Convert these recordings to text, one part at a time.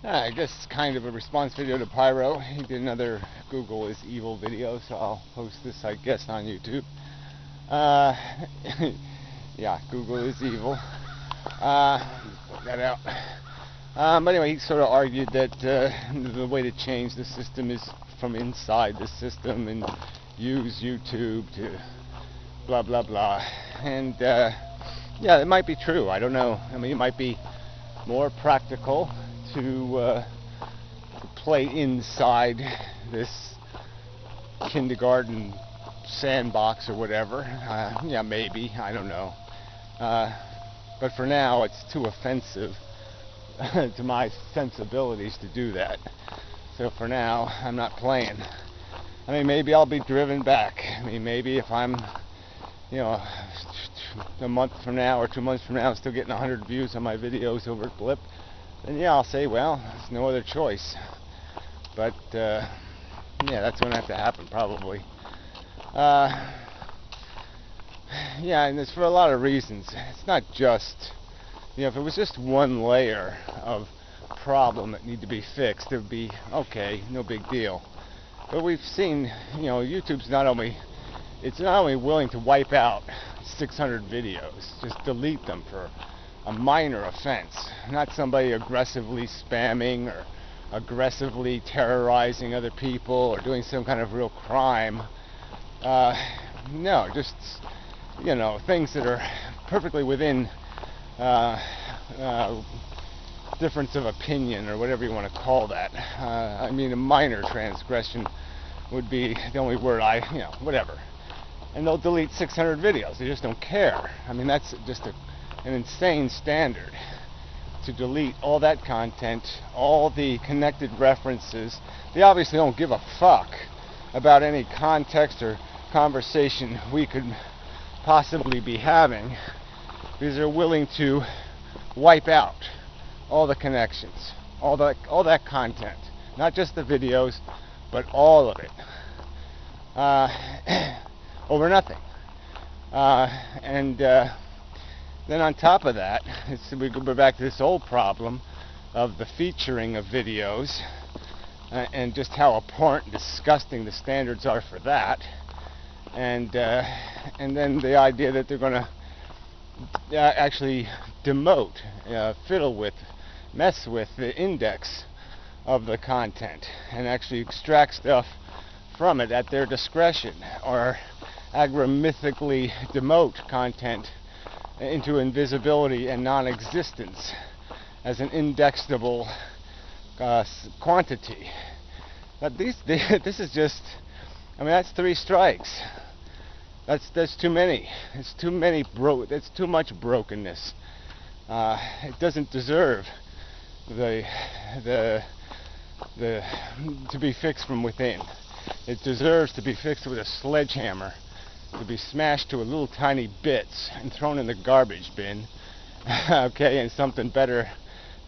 I guess it's kind of a response video to Pyro. He did another Google is evil video, so I'll post this, I guess, on YouTube. Uh, yeah, Google is evil. Put that out. But anyway, he sort of argued that the way to change the system is from inside the system and use YouTube to blah blah blah. And yeah, it might be true. I don't know. I mean, it might be more practical to play inside this kindergarten sandbox or whatever. Yeah, maybe. I don't know. But for now, it's too offensive to my sensibilities to do that. So for now, I'm not playing. I mean, maybe I'll be driven back. I mean, maybe if I'm, you know, a month from now or 2 months from now, I'm still getting 100 views on my videos over at Blip, then yeah, I'll say, well, there's no other choice. But yeah, that's going to have to happen probably. Yeah, and it's for a lot of reasons. It's not just, you know, if it was just one layer of problem that need to be fixed, it would be okay, no big deal. But we've seen, you know, YouTube's not only willing to wipe out 600 videos, just delete them for a minor offense, not somebody aggressively spamming or aggressively terrorizing other people or doing some kind of real crime. No, just, you know, things that are perfectly within difference of opinion or whatever you want to call that. I mean, a minor transgression would be the only word you know, whatever. And they'll delete 600 videos. They just don't care. I mean, that's just an insane standard to delete all that content, all the connected references. They obviously don't give a fuck about any context or conversation we could possibly be having, because they're willing to wipe out all the connections, all that content, not just the videos, but all of it, over nothing. And then on top of that, we go back to this old problem of the featuring of videos, and just how abhorrent and disgusting the standards are for that. And then the idea that they're going to actually demote, fiddle with, mess with the index of the content and actually extract stuff from it at their discretion, or agramythically demote content into invisibility and non-existence as an indexable quantity. But this is just, I mean, that's 3 strikes. That's too many. It's too many it's too much brokenness. It doesn't deserve to be fixed from within. It deserves to be fixed with a sledgehammer, to be smashed to a little tiny bits and thrown in the garbage bin. Okay, and something better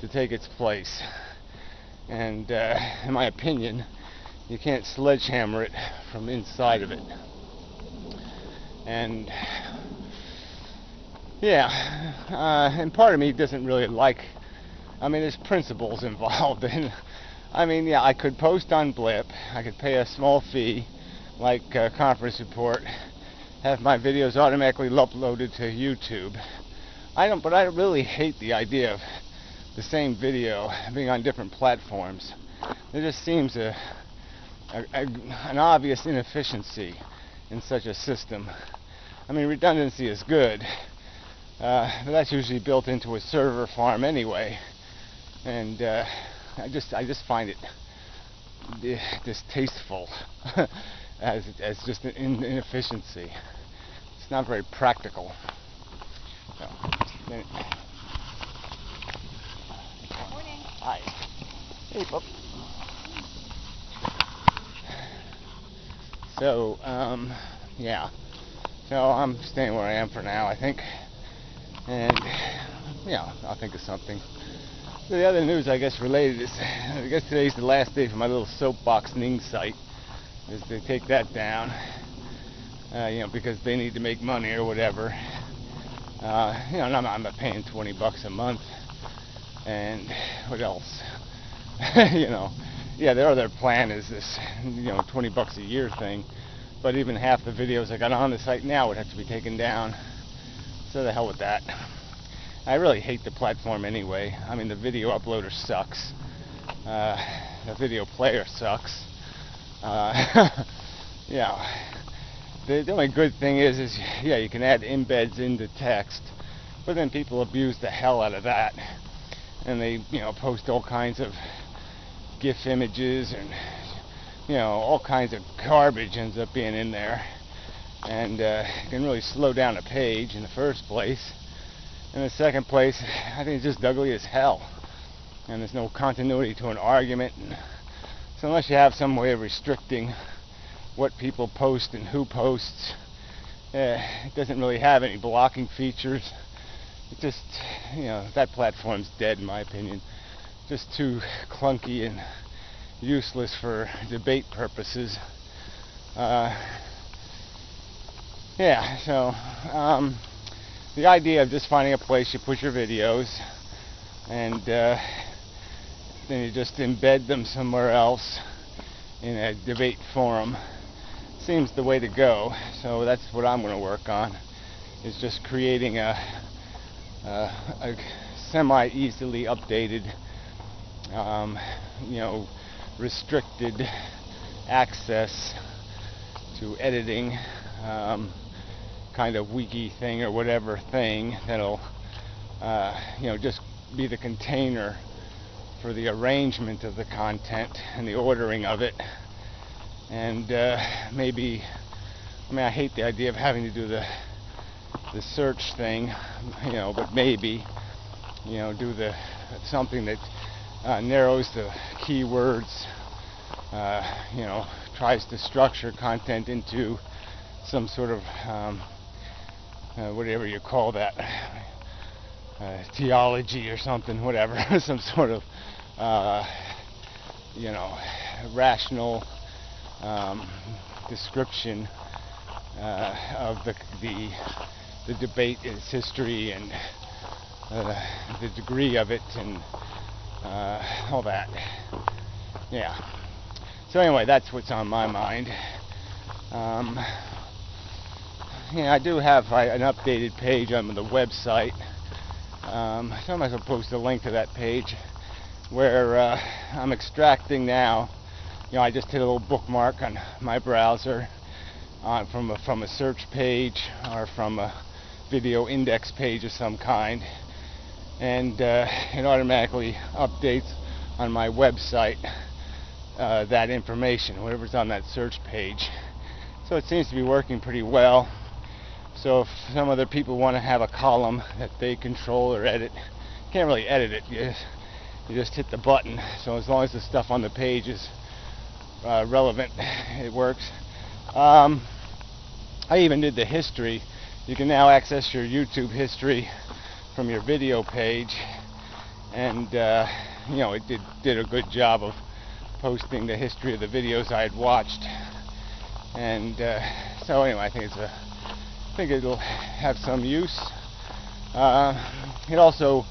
to take its place. And in my opinion, you can't sledgehammer it from inside of it. And yeah, and part of me doesn't really like, I mean, there's principles involved in, I mean, yeah, I could post on Blip, I could pay a small fee, like Conference Report, have my videos automatically uploaded to YouTube. But I really hate the idea of the same video being on different platforms. There just seems an obvious inefficiency in such a system. I mean, redundancy is good, but that's usually built into a server farm anyway. And I just find it distasteful as just an inefficiency. It's not very practical. So, Good morning. Hi. Hey, Bob. So, yeah. So I'm staying where I am for now, I think. And, yeah, I'll think of something. So the other news, I guess, related is, I guess today's the last day for my little soapboxing site, is they take that down, you know, because they need to make money or whatever. You know, and I'm not paying $20 a month. And what else? you know, yeah, their other plan is this, you know, $20 a year thing, but even half the videos I got on the site now would have to be taken down. So the hell with that. I really hate the platform anyway. I mean, the video uploader sucks. The video player sucks. Yeah. The only good thing is yeah, you can add embeds into text, but then people abuse the hell out of that, and they, you know, post all kinds of GIF images and, you know, all kinds of garbage ends up being in there, and it can really slow down a page in the first place. In the second place, I think it's just ugly as hell, and there's no continuity to an argument. So unless you have some way of restricting what people post and who posts, it doesn't really have any blocking features. It just, you know, that platform's dead in my opinion. Just too clunky and useless for debate purposes. Yeah, so the idea of just finding a place you put your videos and then you just embed them somewhere else in a debate forum seems the way to go. So that's what I'm going to work on, is just creating a semi-easily updated, you know, restricted access to editing kind of wiki thing or whatever thing that'll you know, just be the container for the arrangement of the content and the ordering of it. And maybe, I mean, I hate the idea of having to do the search thing, you know, but maybe, you know, do something that narrows the keywords, you know, tries to structure content into some sort of whatever you call that, theology or something, whatever, some sort of you know, rational description of the debate, its history, and the degree of it, and all that. Yeah. So anyway, that's what's on my mind. Yeah, I do have an updated page on the website. Sometimes I'll post a link to that page where I'm extracting now. You know, I just hit a little bookmark on my browser from a search page or from a video index page of some kind, and it automatically updates on my website that information, whatever's on that search page. So it seems to be working pretty well. So if some other people want to have a column that they control or edit, you can't really edit it. You just hit the button. So as long as the stuff on the page is relevant, it works. I even did the history. You can now access your YouTube history from your video page, and you know, it did a good job of posting the history of the videos I had watched. And so anyway, I think it'll have some use. It also,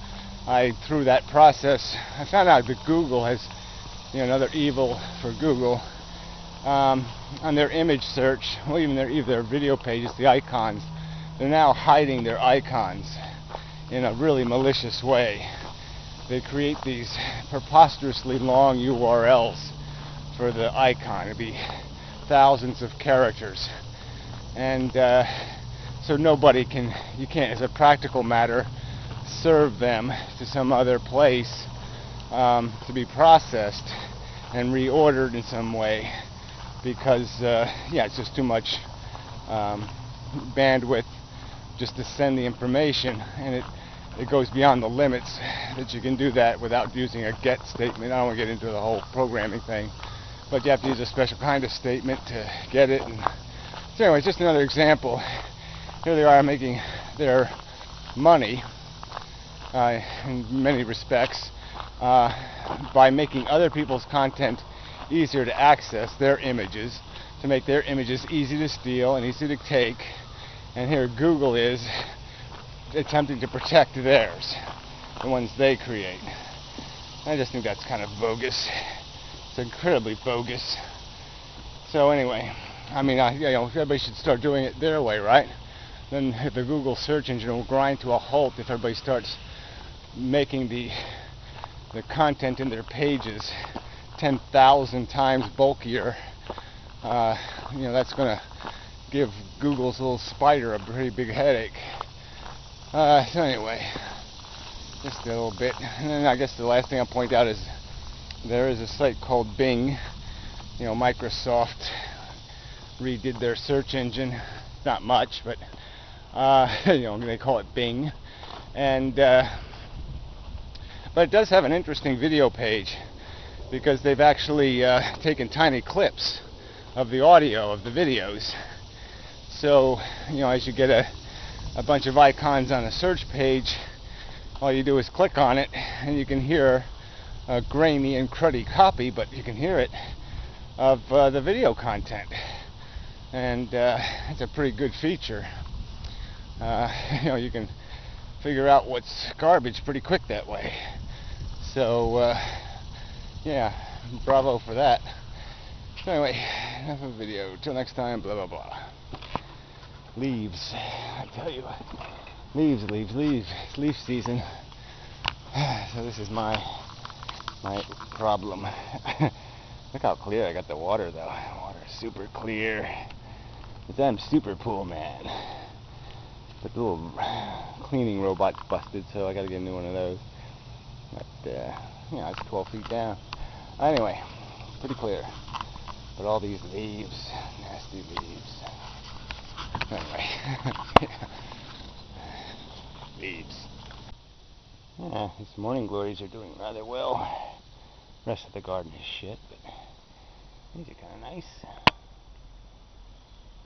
through that process, I found out that Google has, you know, another evil for Google, on their image search, well, even their video pages, the icons, they're now hiding their icons in a really malicious way. They create these preposterously long URLs for the icon. It'd be thousands of characters, and so you can't, as a practical matter, serve them to some other place to be processed and reordered in some way, because yeah, it's just too much bandwidth just to send the information, and it goes beyond the limits that you can do that without using a GET statement. I don't want to get into the whole programming thing, but you have to use a special kind of statement to get it. And so anyway, just another example. Here they are making their money in many respects by making other people's content easier to access, their images, to make their images easy to steal and easy to take. And here Google is attempting to protect theirs, the ones they create. I just think that's kind of bogus. It's incredibly bogus. So anyway, I mean, everybody should start doing it their way, right? Then the Google search engine will grind to a halt if everybody starts making the content in their pages 10,000 times bulkier. That's going to give Google's little spider a pretty big headache. So anyway, just a little bit. And then I guess the last thing I'll point out is there is a site called Bing. Microsoft redid their search engine. Not much, but they call it Bing. And but it does have an interesting video page, because they've actually taken tiny clips of the audio of the videos. So, as you get a bunch of icons on a search page, all you do is click on it, and you can hear a grainy and cruddy copy, but you can hear it, of the video content. And it's a pretty good feature. You can figure out what's garbage pretty quick that way. So, yeah, bravo for that. So anyway, enough of the video. Till next time, blah, blah, blah. Leaves, I tell you. Leaves. It's leaf season. So this is my problem. Look how clear I got the water, though. Water's super clear. I'm super pool man. But the little cleaning robot's busted, so I gotta get a new one of those. But, it's 12 feet down. Anyway, pretty clear. But all these leaves, nasty leaves. Anyway, leaves. Yeah, these morning glories are doing rather well. The rest of the garden is shit, but these are kind of nice.